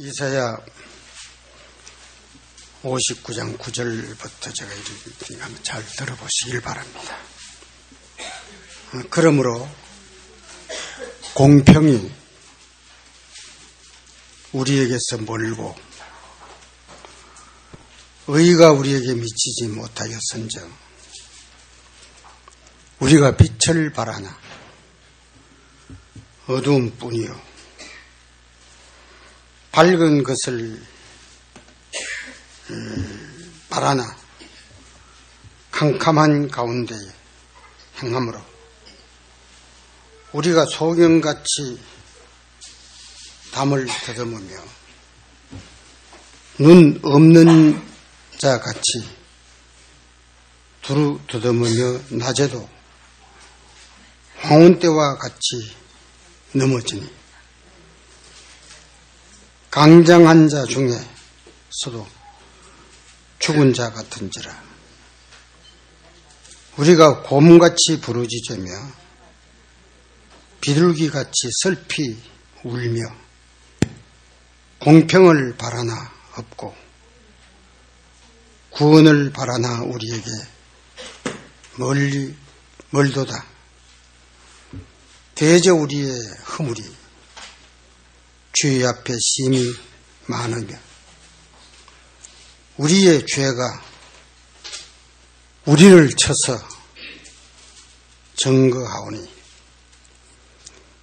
이사야 59장 9절부터 제가 읽으니까 한번 잘 들어보시길 바랍니다. 그러므로 공평이 우리에게서 멀고 의가 우리에게 미치지 못하였은즉 우리가 빛을 바라나 어두움뿐이요 밝은 것을 바라나 캄캄한 가운데 행함으로 우리가 소경같이 담을 더듬으며 눈 없는 자같이 두루 더듬으며 낮에도 황혼 때와 같이 넘어지니 강장한 자 중에서도 죽은 자 같은지라 우리가 곰같이 부르짖으며 비둘기같이 슬피 울며 공평을 바라나 없고 구원을 바라나 우리에게 멀도다. 대저 우리의 허물이 주의 앞에 심히 많으며 우리의 죄가 우리를 쳐서 증거하오니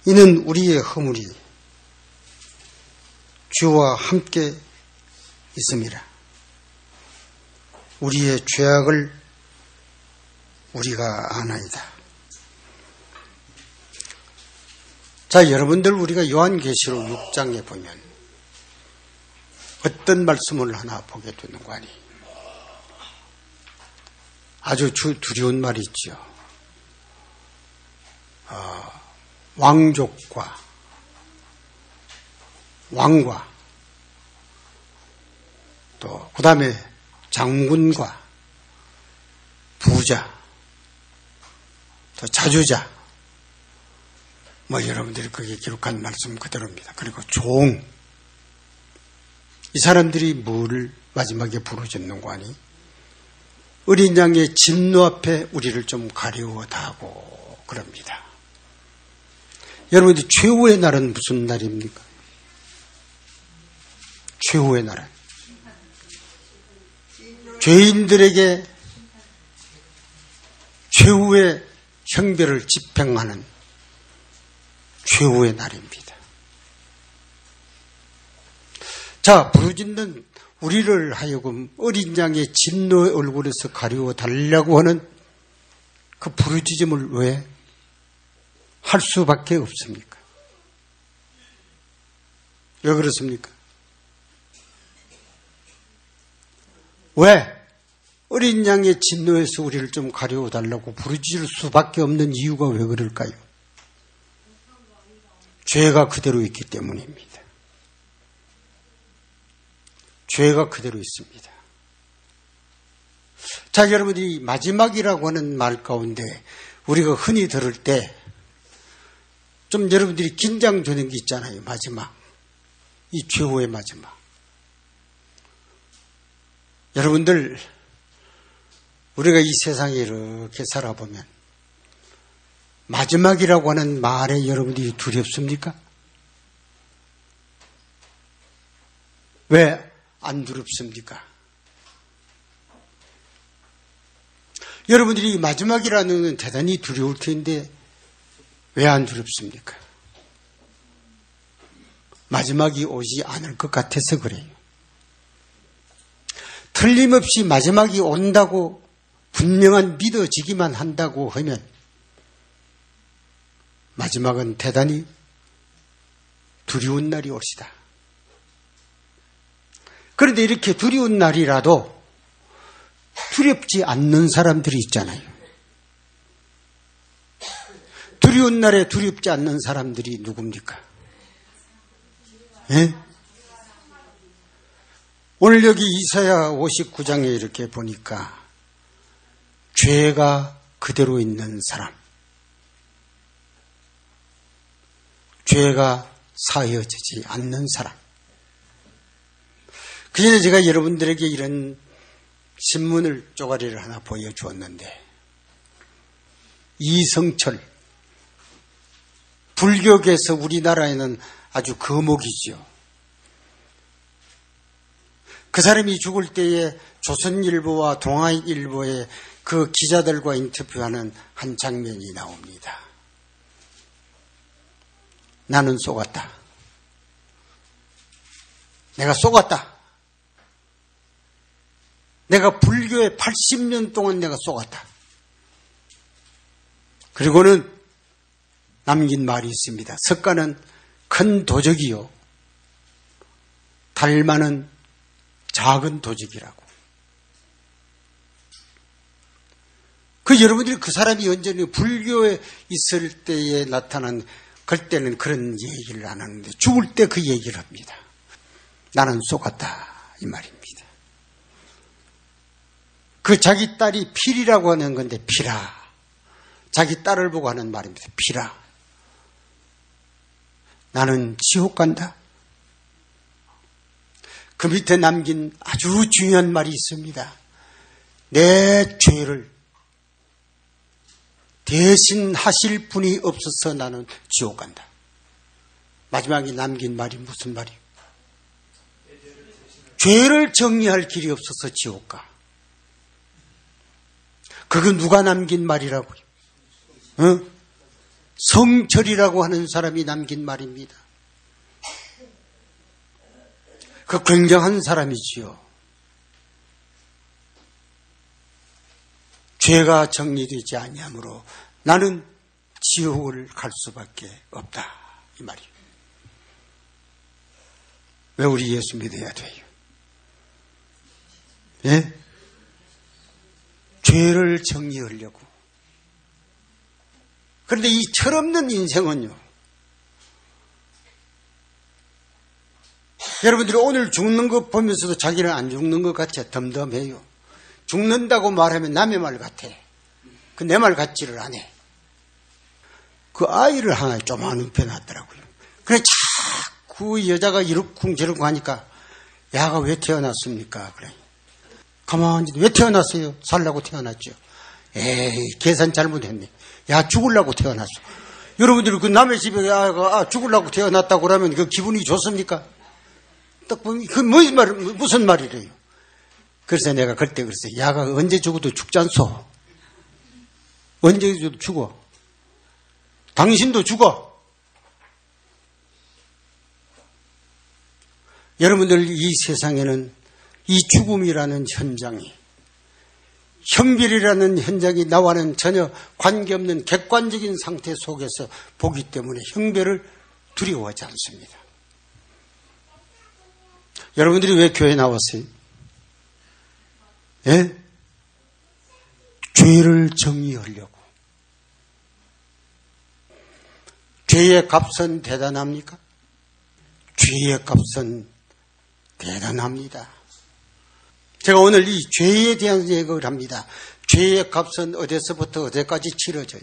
이는 우리의 허물이 주와 함께 있음이라. 우리의 죄악을 우리가 아나이다. 자, 여러분들 우리가 요한계시록 6장에 보면 어떤 말씀을 하나 보게 되는 거 아니? 아주 두려운 말이 있죠. 왕족과 왕과 또 그 다음에 장군과 부자 또 자주자 여러분들이 거기에 기록한 말씀 그대로입니다. 그리고 종 이 사람들이 뭐를 마지막에 부르짖는 거 아니? 어린 양의 진노 앞에 우리를 좀 가려워다 하고 그럽니다. 여러분들 최후의 날은 무슨 날입니까? 최후의 날은 죄인들에게 최후의 형벌을 집행하는 최후의 날입니다. 자, 부르짖는 우리를 하여금 어린 양의 진노의 얼굴에서 가리워 달라고 하는 그 부르짖음을 왜 할 수밖에 없습니까? 왜 그렇습니까? 왜 어린 양의 진노에서 우리를 좀 가리워 달라고 부르짖을 수밖에 없는 이유가 왜 그럴까요? 죄가 그대로 있기 때문입니다. 죄가 그대로 있습니다. 자, 여러분이 마지막이라고 하는 말 가운데 우리가 흔히 들을 때 좀 여러분들이 긴장되는 게 있잖아요. 마지막. 이 최후의 마지막. 여러분들 우리가 이 세상에 이렇게 살아보면 마지막이라고 하는 말에 여러분들이 두렵습니까? 왜 안 두렵습니까? 여러분들이 마지막이라는 건 대단히 두려울 텐데 왜 안 두렵습니까? 마지막이 오지 않을 것 같아서 그래요. 틀림없이 마지막이 온다고 분명한 믿어지기만 한다고 하면 마지막은 대단히 두려운 날이 올시다. 그런데 이렇게 두려운 날이라도 두렵지 않는 사람들이 있잖아요. 두려운 날에 두렵지 않는 사람들이 누굽니까? 예? 오늘 여기 이사야 59장에 이렇게 보니까 죄가 그대로 있는 사람, 죄가 사여지지 않는 사람, 그 전에 제가 여러분들에게 이런 신문을 쪼가리를 하나 보여주었는데, 이성철, 불교계에서 우리나라에는 아주 거목이죠. 그 사람이 죽을 때에 조선일보와 동아일보의 그 기자들과 인터뷰하는 한 장면이 나옵니다. 나는 속았다. 내가 속았다. 내가 불교에 80년 동안 내가 속았다. 그리고는 남긴 말이 있습니다. 석가는 큰 도적이요, 달마는 작은 도적이라고. 여러분들이 그 사람이 언제나 불교에 있을 때에 나타난, 그때는 그런 얘기를 안 하는데 죽을 때 그 얘기를 합니다. 나는 속았다, 이 말입니다. 자기 딸이 필이라고 하는 건데, 필아. 자기 딸을 보고 하는 말입니다. 필아. 나는 지옥 간다. 그 밑에 남긴 아주 중요한 말이 있습니다. 내 죄를 대신 하실 분이 없어서 나는 지옥 간다. 마지막에 남긴 말이 무슨 말이에요? 죄를 정리할 길이 없어서 지옥 가. 그거 누가 남긴 말이라고요? 성철이라고 하는 사람이 남긴 말입니다. 그 굉장한 사람이지요. 죄가 정리되지 아니하므로 나는 지옥을 갈 수밖에 없다, 이 말이에요. 왜 우리 예수 믿어야 돼요? 예? 죄를 정리하려고. 그런데 이 철없는 인생은요, 여러분들이 오늘 죽는 것 보면서도 자기는 안 죽는 것 같아 덤덤해요. 죽는다고 말하면 남의 말 같아. 내 말 같지를 않아. 그 아이를 하나 조그마한 편 놨더라고요. 그래 자꾸 여자가 이러쿵저러쿵 하니까, 야가 왜 태어났습니까? 그래. 가만히 왜 태어났어요? 살라고 태어났죠. 에이, 계산 잘못했네. 야, 죽으려고 태어났어. 여러분들이 그 남의 집에 아가 죽으려고 태어났다고 그러면 그 기분이 좋습니까? 딱 보면 그 무슨 말이래요? 그래서 내가 그때 그랬어요. 야가 언제 죽어도 죽지 않소. 언제 죽어도 죽어. 당신도 죽어. 여러분들, 이 세상에는 이 죽음이라는 현장이, 형별이라는 현장이 나와는 전혀 관계없는 객관적인 상태 속에서 보기 때문에 형별을 두려워하지 않습니다. 여러분들이 왜 교회에 나왔어요? 예? 죄를 정의하려고. 죄의 값은 대단합니까? 죄의 값은 대단합니다. 제가 오늘 이 죄에 대한 얘기를 합니다. 죄의 값은 어디서부터 어디까지 치러져요?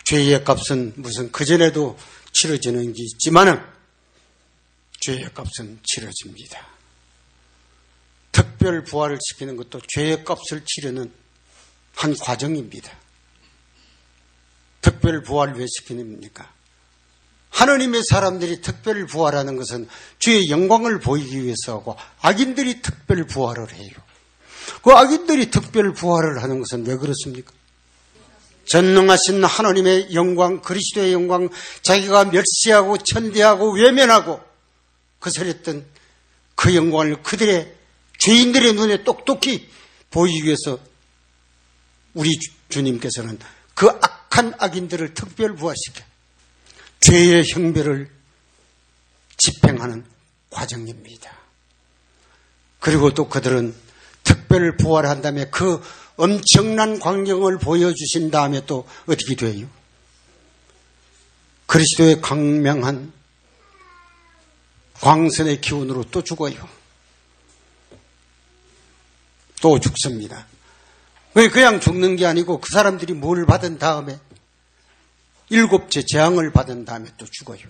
죄의 값은 무슨 그전에도 치러지는 게 있지만은 죄의 값은 치러집니다. 특별 부활을 시키는 것도 죄의 값을 치르는 한 과정입니다. 특별 부활을 왜 시키는입니까? 하느님의 사람들이 특별 부활하는 것은 주의 영광을 보이기 위해서 하고, 악인들이 특별 부활을 해요. 그 악인들이 특별 부활을 하는 것은 왜 그렇습니까? 전능하신 하느님의 영광, 그리스도의 영광, 자기가 멸시하고 천대하고 외면하고 거스렸던 그 영광을 그들의 죄인들의 눈에 똑똑히 보이기 위해서 우리 주님께서는 그 악한 악인들을 특별 부활시켜 죄의 형벌을 집행하는 과정입니다. 그리고 또 그들은 특별 부활한 다음에 그 엄청난 광경을 보여주신 다음에 또 어떻게 돼요? 그리스도의 광명한 광선의 기운으로 또 죽어요. 또 죽습니다. 그냥 죽는 게 아니고 그 사람들이 뭘 받은 다음에 7째 재앙을 받은 다음에 또 죽어요.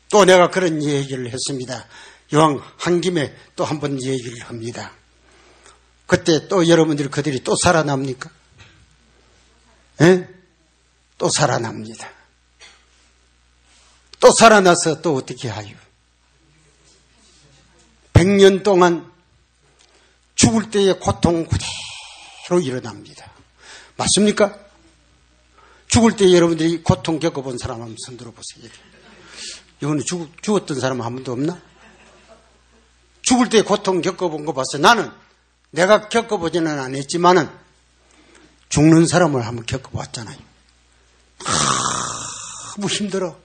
또 내가 그런 얘기를 했습니다. 이왕 한 김에 또 한 번 얘기를 합니다. 그때 또 여러분들이 그들이 또 살아납니까? 예? 또 살아납니다. 또 살아나서 또 어떻게 하요? 100년 동안 죽을 때의 고통 그대로 일어납니다. 맞습니까? 죽을 때 여러분들이 고통 겪어본 사람 한번 손 들어보세요. 이거는 죽었던 사람 한 번도 없나? 죽을 때 고통 겪어본 거 봤어요. 나는 내가 겪어보지는 않았지만은 죽는 사람을 한번 겪어봤잖아요. 너무 힘들어.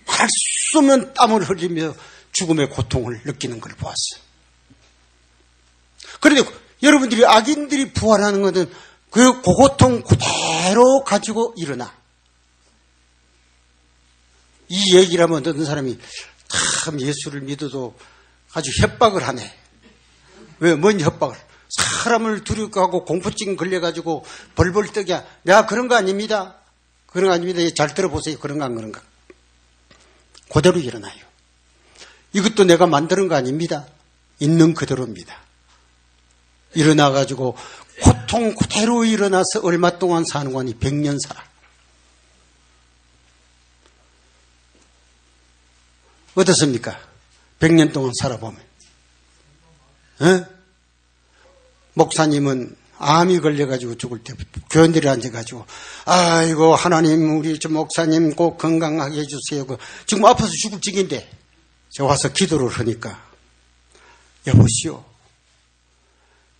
말 수 없는 땀을 흘리며 죽음의 고통을 느끼는 걸 보았어요. 그런데 여러분들이 악인들이 부활하는 것은 그 고통 그대로 가지고 일어나. 이 얘기를 하면 어떤 사람이 참 예수를 믿어도 아주 협박을 하네. 왜? 뭔 협박을? 사람을 두렵고 공포증 걸려가지고 벌벌 떠게. 내가 그런 거 아닙니다. 그런 거 아닙니다. 잘 들어보세요. 그런 거 안 그런가. 그대로 일어나요. 이것도 내가 만드는 거 아닙니다. 있는 그대로입니다. 일어나가지고 고통 그대로 일어나서 얼마 동안 사는 거니 100년 살아. 어떻습니까? 100년 동안 살아보면. 에? 목사님은 암이 걸려가지고 죽을 때 교인들이 앉아가지고 아이고 하나님 우리 저 목사님 꼭 건강하게 해주세요. 지금 아파서 죽을 직인데 저 와서 기도를 하니까 여보시오.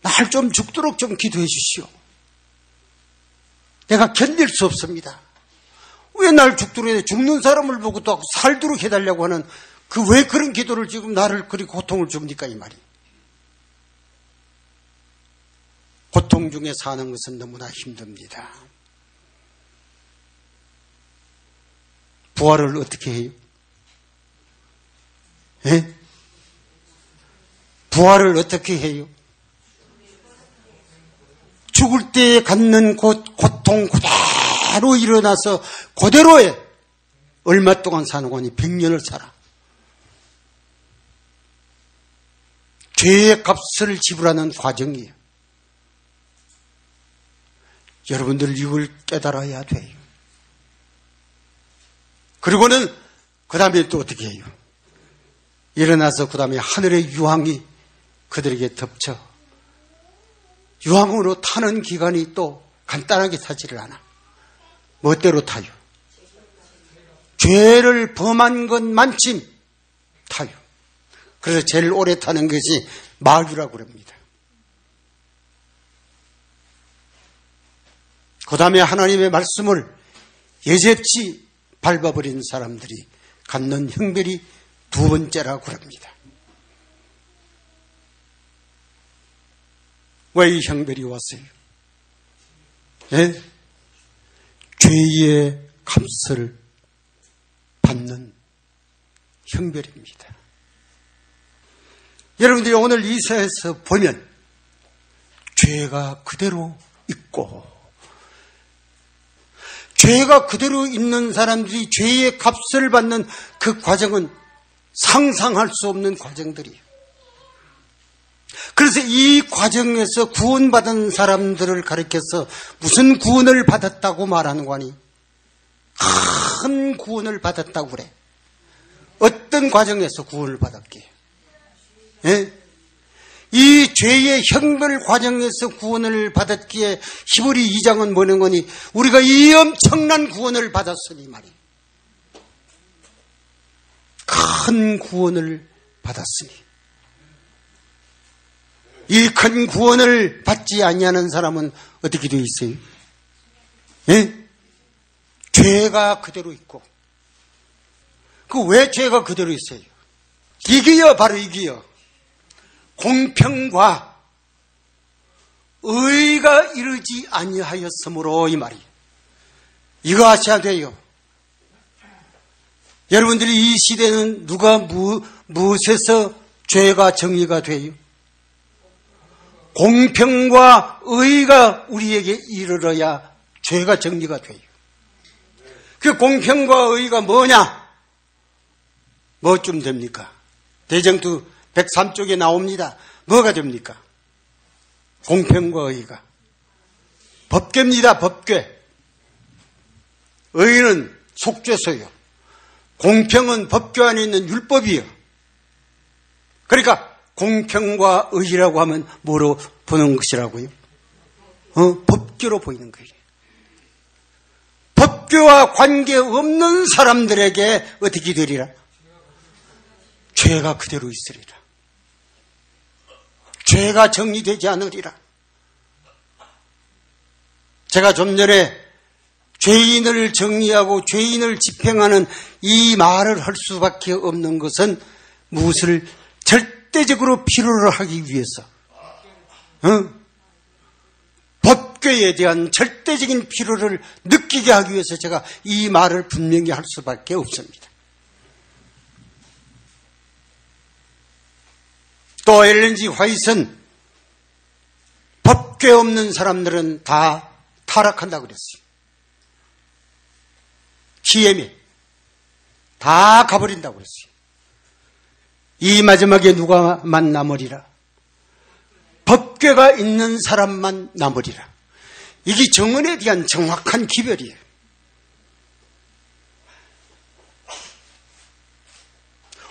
날 좀 죽도록 좀 기도해 주시오. 내가 견딜 수 없습니다. 왜 날 죽도록 해? 죽는 사람을 보고 또 살도록 해달라고 하는 그 왜 그런 기도를 지금 나를 그리 고통을 줍니까 이 말이. 고통 중에 사는 것은 너무나 힘듭니다. 부활을 어떻게 해요? 예? 부활을 어떻게 해요? 죽을 때 갖는 고통 그대로 일어나서 그대로에 얼마 동안 사는 거니 100년을 살아. 죄의 값을 지불하는 과정이에요. 여러분들 이걸 깨달아야 돼요. 그리고는 그 다음에 또 어떻게 해요? 일어나서 그 다음에 하늘의 유황이 그들에게 덮쳐 유황으로 타는 기간이 또 간단하게 타지를 않아. 멋대로 타요. 죄를 범한 것만큼 타요. 그래서 제일 오래 타는 것이 마귀라고 그럽니다. 그 다음에 하나님의 말씀을 예제치 밟아버린 사람들이 갖는 형벌이 두 번째라고 그럽니다. 왜 이 형벌이 왔어요? 예? 죄의 값을 받는 형벌입니다. 여러분들이 오늘 이사야에서 보면 죄가 그대로 있고 죄가 그대로 있는 사람들이 죄의 값을 받는 그 과정은 상상할 수 없는 과정들이에요. 그래서 이 과정에서 구원받은 사람들을 가리켜서 무슨 구원을 받았다고 말하는 거니? 큰 구원을 받았다고 그래. 어떤 과정에서 구원을 받았기에? 예? 이 죄의 형벌 과정에서 구원을 받았기에 히브리 2장은 뭐는 거니? 우리가 이 엄청난 구원을 받았으니 말이에요. 큰 구원을 받았으니. 이 큰 구원을 받지 아니하는 사람은 어떻게 되어 있어요? 예? 죄가 그대로 있고. 그 왜 죄가 그대로 있어요? 이게요, 바로 이게요. 공평과 의가 이르지 아니하였으므로 이 말이에요. 이거 아셔야 돼요. 여러분들이 이 시대는 누가 무엇에서 죄가 정의가 돼요? 공평과 의가 우리에게 이르러야 죄가 정리가 돼요. 그 공평과 의가 뭐냐? 뭐쯤 됩니까? 대정투 103쪽에 나옵니다. 뭐가 됩니까? 공평과 의의가. 법궤입니다. 법궤. 의의는 속죄소요. 공평은 법궤 안에 있는 율법이요. 그러니까 공평과 의의라고 하면 뭐로 보는 것이라고요? 법궤로 보이는 거예요. 법궤와 관계없는 사람들에게 어떻게 되리라? 죄가 그대로 있으리라. 죄가 정리되지 않으리라. 제가 좀 전에 죄인을 정리하고 죄인을 집행하는 이 말을 할 수밖에 없는 것은 무엇을 절대적으로 필요로 하기 위해서, 법궤에 대한 절대적인 필요를 느끼게 하기 위해서 제가 이 말을 분명히 할 수밖에 없습니다. 또 엘렌 G 화이트는 법궤 없는 사람들은 다 타락한다고 그랬어요. 기엠에 다 가버린다고 그랬어요. 이 마지막에 누가만 남으리라? 법궤가 있는 사람만 남으리라. 이게 정언에 대한 정확한 기별이에요.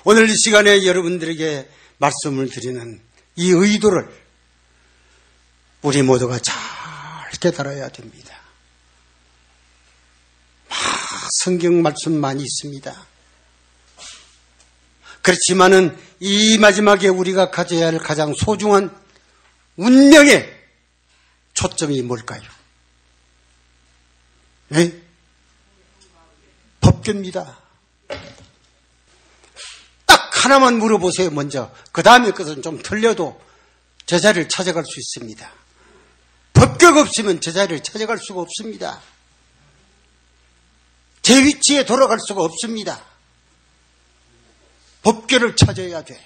오늘 이 시간에 여러분들에게 말씀을 드리는 이 의도를 우리 모두가 잘 깨달아야 됩니다. 성경 말씀 많이 있습니다. 그렇지만은 이 마지막에 우리가 가져야 할 가장 소중한 운명의 초점이 뭘까요? 네? 법궤입니다. 딱 하나만 물어보세요, 먼저. 그 다음에 것은 좀 틀려도 제자리를 찾아갈 수 있습니다. 법궤가 없으면 제자리를 찾아갈 수가 없습니다. 제 위치에 돌아갈 수가 없습니다. 법궤를 찾아야 돼.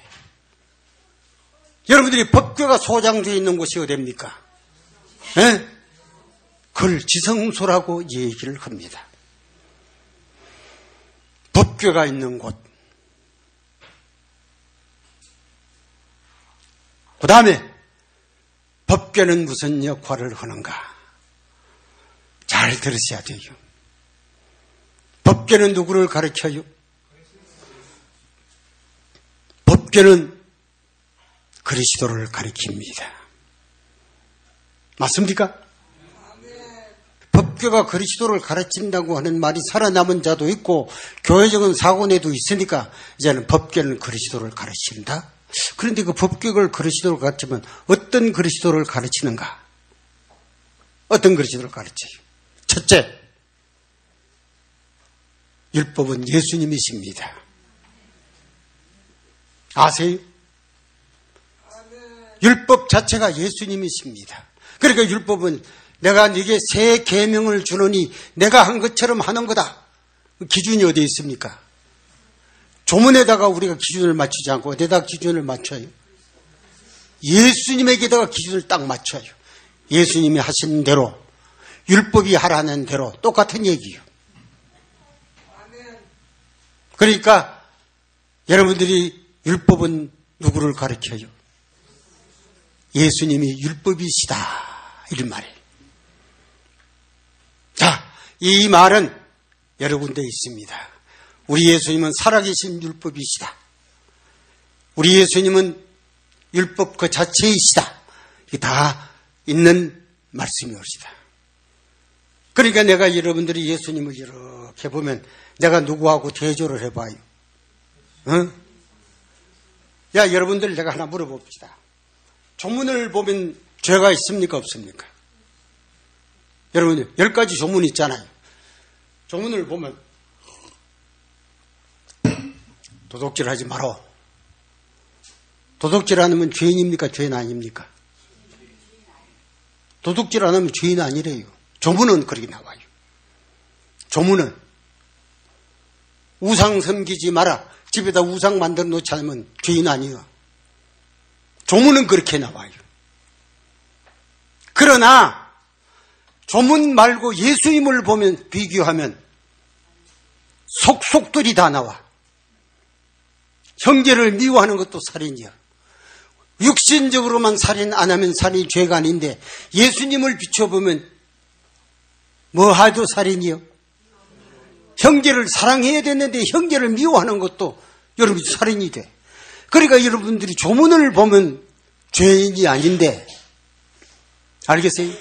여러분들이 법궤가 소장되어 있는 곳이 어디입니까? 네? 그걸 지성소라고 얘기를 합니다. 법궤가 있는 곳. 그 다음에 법궤는 무슨 역할을 하는가? 잘 들으셔야 돼요. 법궤는 누구를 가르쳐요? 법궤는 그리스도를 가리킵니다. 맞습니까? 법궤가 그리스도를 가르친다고 하는 말이 살아남은 자도 있고 교회적인 사고내도 있으니까 이제는 법궤는 그리스도를 가르친다? 그런데 그 법궤를 그리스도를 가르치면 어떤 그리스도를 가르치는가? 어떤 그리스도를 가르쳐요? 첫째, 율법은 예수님이십니다. 아세요? 율법 자체가 예수님이십니다. 그러니까 율법은 내가 네게 새 계명을 주노니 내가 한 것처럼 하는 거다. 기준이 어디에 있습니까? 조문에다가 우리가 기준을 맞추지 않고 어디에다가 기준을 맞춰요? 예수님에게다가 기준을 딱 맞춰요. 예수님이 하신 대로, 율법이 하라는 대로 똑같은 얘기예요. 그러니까 여러분들이 율법은 누구를 가르쳐요? 예수님이 율법이시다, 이런 말이에요. 자, 이 말은 여러 군데 있습니다. 우리 예수님은 살아계신 율법이시다. 우리 예수님은 율법 그 자체이시다. 이게 다 있는 말씀이옵시다. 그러니까 내가 여러분들이 예수님을 이렇게 보면 내가 누구하고 대조를 해봐요. 응? 야, 여러분들 내가 하나 물어봅시다. 조문을 보면 죄가 있습니까? 없습니까? 여러분, 10가지 조문이 있잖아요. 조문을 보면 도둑질 하지 마라. 도둑질 안 하면 죄인입니까? 죄인 아닙니까? 도둑질 안 하면 죄인 아니래요. 조문은 그렇게 나와요. 조문은 우상 섬기지 마라. 집에다 우상 만들어 놓지 않으면 죄인 아니에요. 조문은 그렇게 나와요. 그러나 조문 말고 예수님을 보면 비교하면 속속들이 다 나와. 형제를 미워하는 것도 살인이야. 육신적으로만 살인 안 하면 살인이 죄가 아닌데 예수님을 비춰보면 뭐 하도 살인이요? 형제를 사랑해야 되는데 형제를 미워하는 것도 여러분 살인이 돼. 그러니까 여러분들이 조문을 보면 죄인이 아닌데, 알겠어요?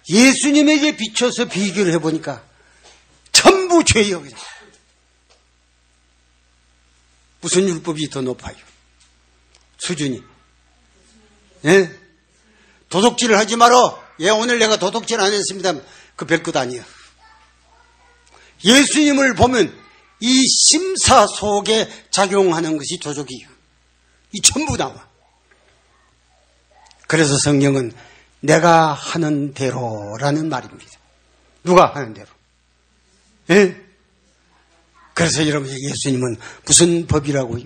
예수님에게 비춰서 비교를 해보니까 전부 죄예요. 무슨 율법이 더 높아요? 수준이. 예? 도둑질을 하지 말어. 예, 오늘 내가 도둑질 안 했습니다. 그 별것 아니에요. 예수님을 보면 이 심사 속에 작용하는 것이 도둑이에요. 이 전부 나와. 그래서 성경은 내가 하는 대로라는 말입니다. 누가 하는 대로? 예? 그래서 여러분, 예수님은 무슨 법이라고요?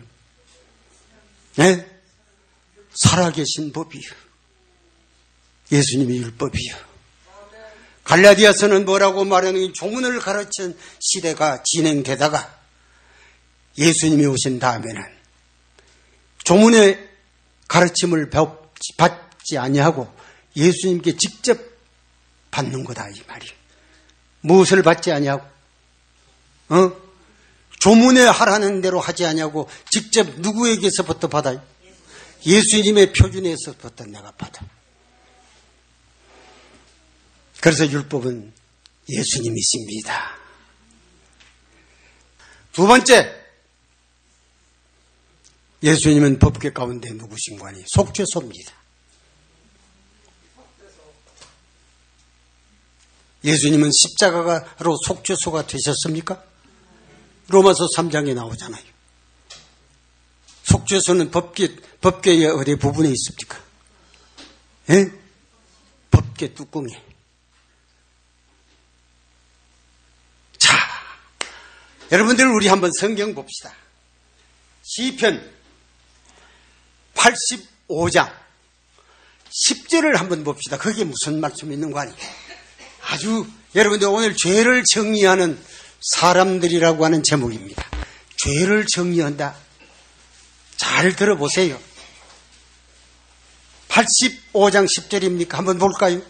예? 살아계신 법이요. 예수님이 율법이요. 갈라디아서는 뭐라고 말하는 조문을 가르친 시대가 진행되다가 예수님이 오신 다음에는 조문의 가르침을 받지 아니하고 예수님께 직접 받는 거다 이 말이에요. 무엇을 받지 아니하고? 조문에 하라는 대로 하지 아니하고 직접 누구에게서부터 받아요? 예수님의 표준에서부터 내가 받아. 그래서 율법은 예수님이십니다. 두 번째, 예수님은 법궤 가운데 누구신가 하니 속죄소입니다. 예수님은 십자가로 속죄소가 되셨습니까? 로마서 3장에 나오잖아요. 속죄소는 법궤의 어디 부분에 있습니까? 예? 법궤 뚜껑에. 자, 여러분들 우리 한번 성경 봅시다. 시편 85장 10절을 한번 봅시다. 거기에 무슨 말씀이 있는 거 아니에요? 아주 여러분들 오늘 죄를 정의하는 사람들이라고 하는 제목입니다. 죄를 정의한다. 잘 들어보세요. 85장 10절입니까? 한번 볼까요?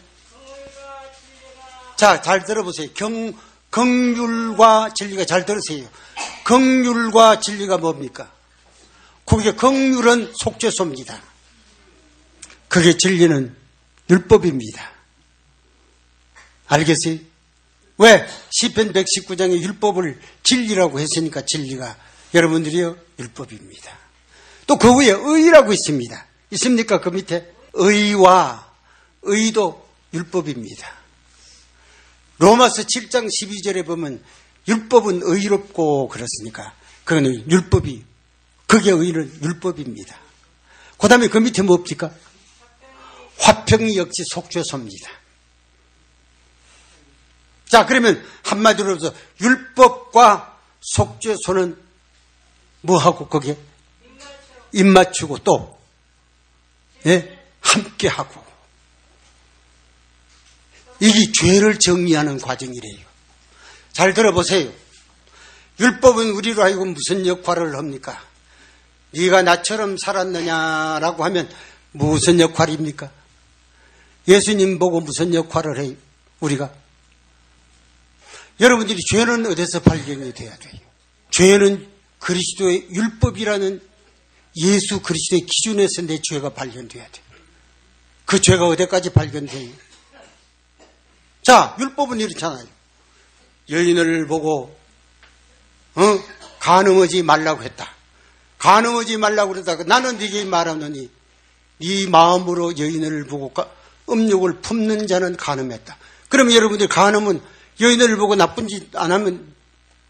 자, 잘 들어보세요. 긍휼과 진리가 잘 들으세요. 긍휼과 진리가 뭡니까? 그게 긍휼은 속죄소입니다. 그게 진리는 율법입니다. 알겠어요? 왜? 시편 119장에 율법을 진리라고 했으니까 진리가 여러분들이요 율법입니다. 또 그 위에 의라고 있습니다. 있습니까? 그 밑에 의와 의도 율법입니다. 로마서 7장 12절에 보면 율법은 의롭고 그렇습니까? 그거는 율법이, 그게 의는 율법입니다. 그 다음에 그 밑에 뭡니까? 화평이 역시 속죄소입니다. 자, 그러면 한마디로 해서 율법과 속죄소는 뭐하고 거기에? 입맞추고 또 예? 함께하고. 이게 죄를 정리하는 과정이래요. 잘 들어보세요. 율법은 우리로 하여금 무슨 역할을 합니까? 네가 나처럼 살았느냐라고 하면 무슨 역할입니까? 예수님 보고 무슨 역할을 해요? 우리가? 여러분들이 죄는 어디서 발견이 돼야 돼요? 죄는 그리스도의 율법이라는 예수 그리스도의 기준에서 내 죄가 발견돼야 돼요. 그 죄가 어디까지 발견돼요? 자, 율법은 이렇잖아요. 여인을 보고 간음하지 말라고 했다. 간음하지 말라고 그러다가 나는 네게 말하노니 네 마음으로 여인을 보고 음욕을 품는 자는 간음했다. 그러면 여러분들 간음은 여인을 보고 나쁜 짓 안 하면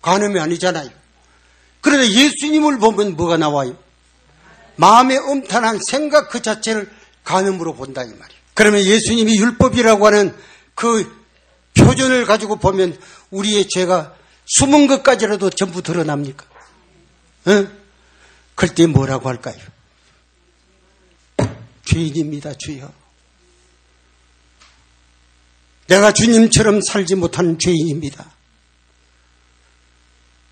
간음이 아니잖아요. 그런데 예수님을 보면 뭐가 나와요? 마음의 음탄한 생각 그 자체를 간음으로 본다 이 말이에요. 그러면 예수님이 율법이라고 하는 그 표준을 가지고 보면 우리의 죄가 숨은 것까지라도 전부 드러납니까? 응? 그럴 때 뭐라고 할까요? 죄인입니다, 주여. 내가 주님처럼 살지 못하는 죄인입니다.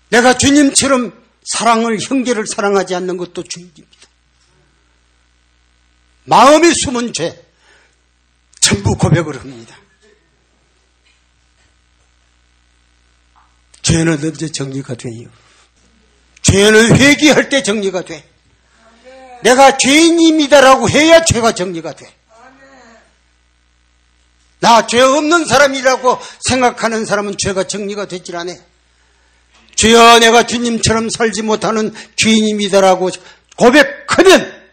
내가 주님처럼 형제를 사랑하지 않는 것도 죄입니다. 마음에 숨은 죄 전부 고백을 합니다. 죄는 언제 정리가 돼요? 죄는 회개할 때 정리가 돼. 내가 죄인입니다라고 해야 죄가 정리가 돼. 나 죄 없는 사람이라고 생각하는 사람은 죄가 정리가 되질 않아. 주여, 내가 주님처럼 살지 못하는 죄인입니다라고 고백하면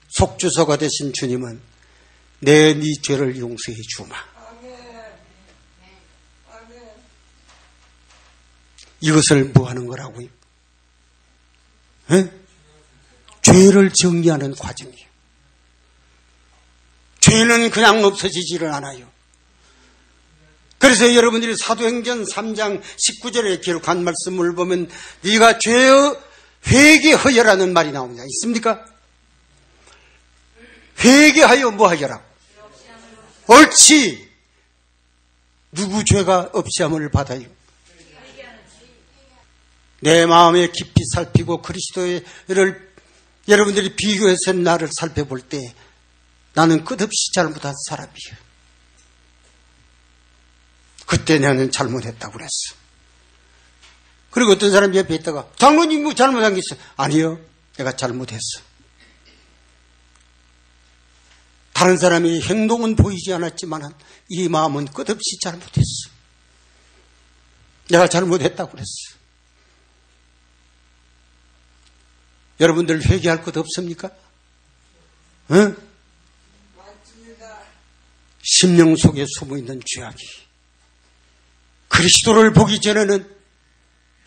속주소가 되신 주님은 네 죄를 용서해 주마. 이것을 뭐 하는 거라고요? 에? 죄를 정리하는 과정이에요. 죄는 그냥 없어지지를 않아요. 그래서 여러분들이 사도행전 3장 19절에 기록한 말씀을 보면 네가 죄의 회개하여라는 말이 나옵니다. 있습니까? 회개하여 뭐 하여라? 옳지. 누구 죄가 없이함을 받아요? 내 마음에 깊이 살피고 그리스도를 여러분들이 비교해서 나를 살펴볼 때 나는 끝없이 잘못한 사람이에요. 그때 나는 잘못했다고 그랬어. 그리고 어떤 사람이 옆에 있다가 장로님 뭐 잘못한 게 있어? 아니요, 내가 잘못했어. 다른 사람이 행동은 보이지 않았지만 이 마음은 끝없이 잘못했어. 내가 잘못했다고 그랬어. 여러분들 회개할 것 없습니까? 응? 심령 속에 숨어있는 죄악이 그리스도를 보기 전에는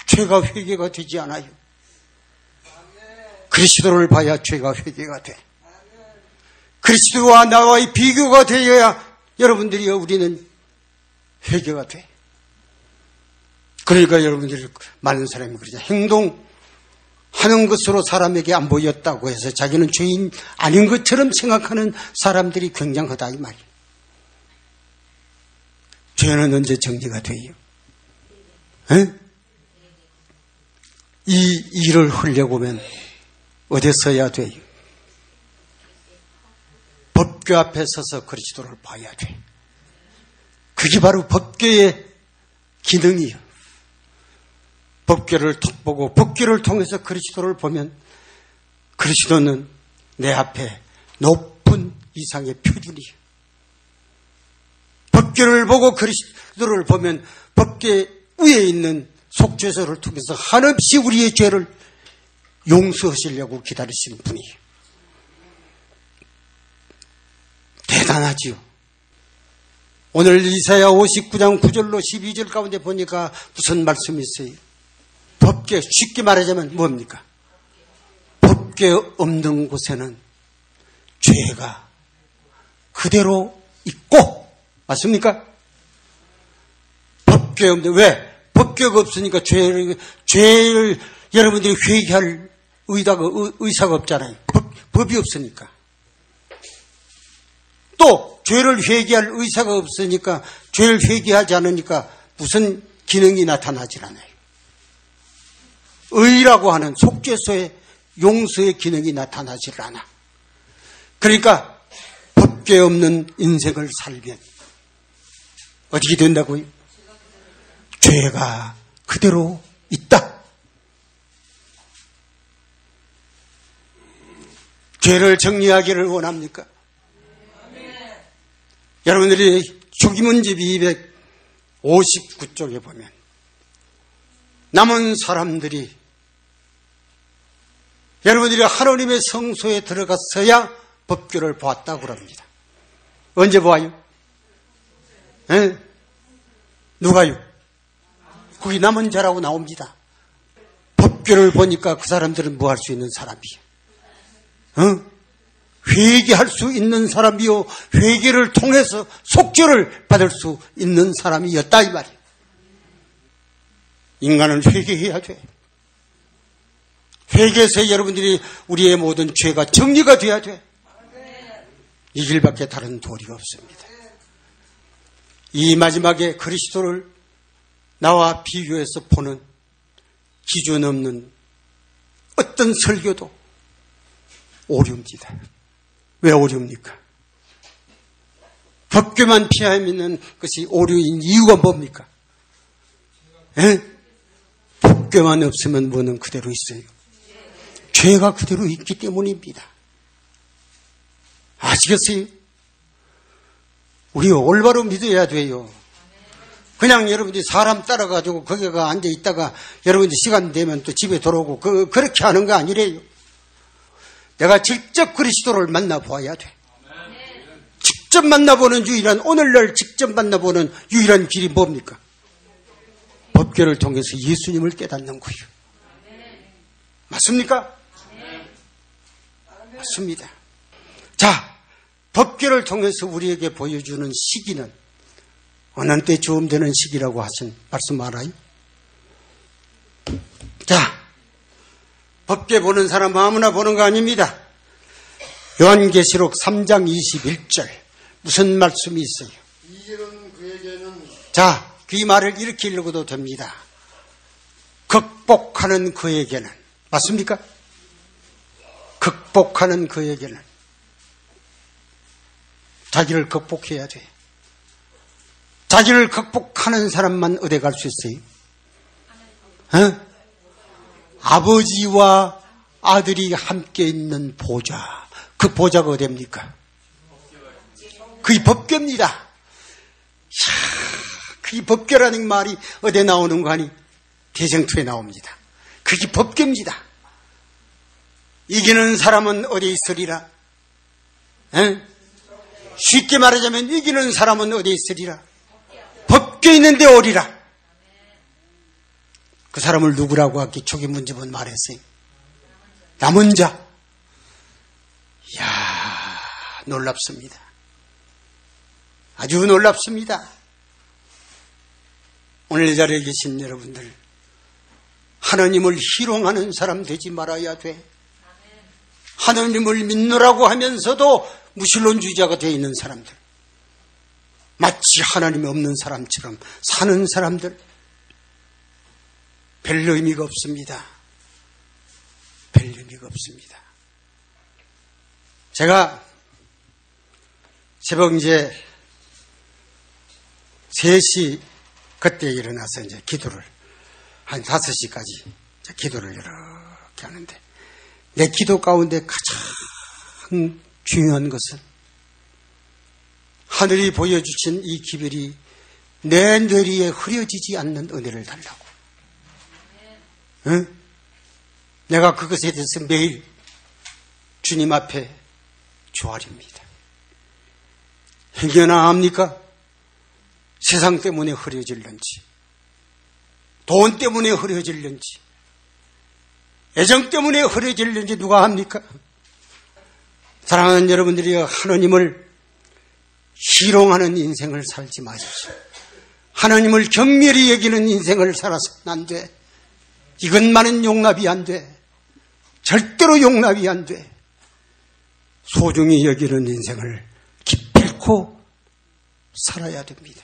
죄가 회개가 되지 않아요. 그리스도를 봐야 죄가 회개가 돼. 그리스도와 나와의 비교가 되어야 여러분들이 우리는 회개가 돼. 그러니까 여러분들이 많은 사람이 그러죠. 행동하는 것으로 사람에게 안 보였다고 해서 자기는 죄인 아닌 것처럼 생각하는 사람들이 굉장하다 이 말이에요. 죄는 언제 정리가 돼요? 에? 이 일을 하려고 하면 어디 서야 돼요? 법궤 앞에 서서 그리스도를 봐야 돼. 그게 바로 법궤의 기능이에요. 법궤를 탁 보고 법궤를 통해서 그리스도를 보면 그리스도는 내 앞에 높은 이상의 표준이에요. 법궤를 보고 그리스도를 보면 법궤 위에 있는 속죄소를 통해서 한없이 우리의 죄를 용서하시려고 기다리시는 분이에요. 대단하지요. 오늘 이사야 59장 9절로 12절 가운데 보니까 무슨 말씀이 있어요? 법궤, 쉽게 말하자면 뭡니까? 법궤 없는 곳에는 죄가 그대로 있고, 맞습니까? 법궤 없는데, 왜? 법궤가 없으니까 죄를 여러분들이 회개할 의사가 없잖아요. 법이 없으니까. 또, 죄를 회개할 의사가 없으니까, 죄를 회개하지 않으니까 무슨 기능이 나타나질 않아요. 의라고 하는 속죄소의 용서의 기능이 나타나질 않아. 그러니까, 법궤 없는 인생을 살면, 어떻게 된다고요? 죄가 그대로 있다. 죄를 정리하기를 원합니까? 여러분들이 주기문집 259쪽에 보면 남은 사람들이 여러분들이 하나님의 성소에 들어갔어야 법궤를 보았다고 합니다. 언제 보아요? 에? 누가요? 거기 남은 자라고 나옵니다. 법궤를 보니까 그 사람들은 뭐 할 수 있는 사람이에요? 회개할 수 있는 사람이요, 회개를 통해서 속죄를 받을 수 있는 사람이었다 이 말이에요. 인간은 회개해야 돼. 회개해서 여러분들이 우리의 모든 죄가 정리가 돼야 돼. 이 길밖에 다른 도리가 없습니다. 이 마지막에 그리스도를 나와 비교해서 보는 기준 없는 어떤 설교도 오류입니다. 왜 오류입니까? 법궤만 피하면 것이 오류인 이유가 뭡니까? 에? 법궤만 없으면 뭐는 그대로 있어요. 죄가 그대로 있기 때문입니다. 아시겠어요? 우리 올바로 믿어야 돼요. 그냥 여러분들이 사람 따라가지고 거기가 앉아있다가 여러분들이 시간 되면 또 집에 돌아오고 그렇게 하는 거 아니래요. 내가 직접 그리스도를 만나봐야 돼. 직접 만나보는 유일한, 오늘날 직접 만나보는 유일한 길이 뭡니까? 법궤를 통해서 예수님을 깨닫는 거예요. 맞습니까? 맞습니다. 자, 법궤를 통해서 우리에게 보여주는 시기는 어느 때 좀 되는 시기라고 하신 말씀 알아요? 자, 법궤 보는 사람 아무나 보는 거 아닙니다. 요한계시록 3장 21절 무슨 말씀이 있어요? 이제는 그에게는 자, 그 말을 이렇게 읽어도 됩니다. 극복하는 그에게는, 맞습니까? 극복하는 그에게는 자기를 극복해야 돼. 자기를 극복하는 사람만 어디 갈 수 있어요? 어? 아버지와 아들이 함께 있는 보좌. 그 보좌가 어디입니까? 그게 법궤입니다. 그게 법궤라는 말이 어디에 나오는 거 아니? 대쟁투에 나옵니다. 그게 법궤입니다. 이기는 사람은 어디에 있으리라? 에? 쉽게 말하자면 이기는 사람은 어디에 있으리라? 법궤 있는데 오리라. 그 사람을 누구라고 하기 초기 문제분 말했어요. 남은 자. 이야, 놀랍습니다. 아주 놀랍습니다. 오늘 이 자리에 계신 여러분들, 하나님을 희롱하는 사람 되지 말아야 돼. 하나님을 믿노라고 하면서도 무신론주의자가 되어 있는 사람들, 마치 하나님이 없는 사람처럼 사는 사람들, 별 의미가 없습니다. 별 의미가 없습니다. 제가 새벽 이제 3시 그때 일어나서 이제 기도를 한 5시까지 기도를 이렇게 하는데, 내 기도 가운데 가장 중요한 것은 하늘이 보여주신 이 기별이 내 뇌리에 흐려지지 않는 은혜를 달라고. 응? 내가 그것에 대해서 매일 주님 앞에 조아립니다. 행여나 압니까? 세상 때문에 흐려질는지, 돈 때문에 흐려질는지, 애정 때문에 흐려질는지 누가 합니까? 사랑하는 여러분들이 하나님을 희롱하는 인생을 살지 마십시오. 하나님을 경멸히 여기는 인생을 살아서는 안 돼. 이것만은 용납이 안 돼. 절대로 용납이 안 돼. 소중히 여기는 인생을 기필코 살아야 됩니다.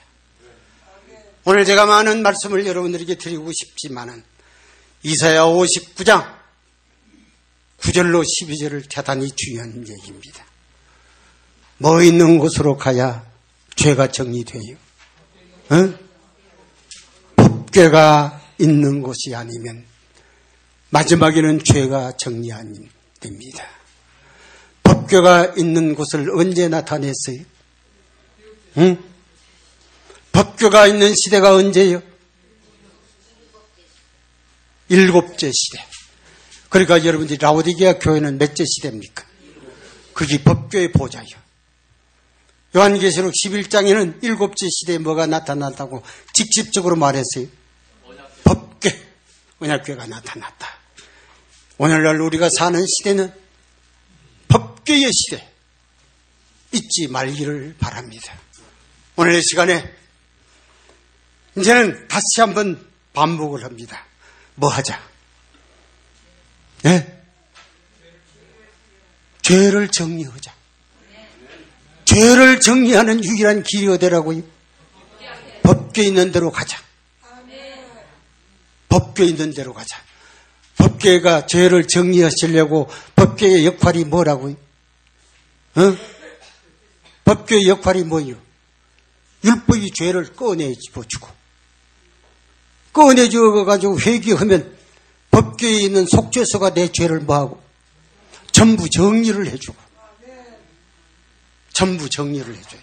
오늘 제가 많은 말씀을 여러분들에게 드리고 싶지만은 이사야 59장 9절로 12절을 대단히 중요한 얘기입니다. 뭐 있는 곳으로 가야 죄가 정리돼요? 응? 법궤가 있는 곳이 아니면 마지막에는 죄가 정리 안 됩니다. 법궤가 있는 곳을 언제 나타냈어요? 응? 법궤가 있는 시대가 언제예요? 7째 시대. 그러니까 여러분들이 라오디게아 교회는 몇째 시대입니까? 그게 법궤의 보좌예요. 요한계시록 11장에는 7째 시대에 뭐가 나타났다고 직접적으로 말했어요. 법궤, 언약궤가 나타났다. 오늘날 우리가 사는 시대는 법궤의 시대, 잊지 말기를 바랍니다. 오늘 이 시간에 이제는 다시 한번 반복을 합니다. 뭐 하자? 네? 죄를 정리하자. 죄를 정리하는 유일한 길이 어디라고요? 법궤 있는 대로 가자. 법궤 있는 대로 가자. 법궤가 죄를 정리하시려고 법궤의 역할이 뭐라고요? 법궤의 역할이 뭐요? 율법이 죄를 꺼내주고 꺼내주어가지고 회개하면 법궤에 있는 속죄소가 내 죄를 뭐하고 전부 정리를 해주고 전부 정리를 해줘요.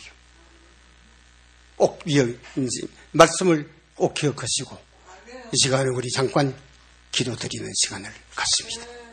꼭 말씀을 꼭 기억하시고 이 시간에 우리 잠깐 기도드리는 시간을 갖습니다.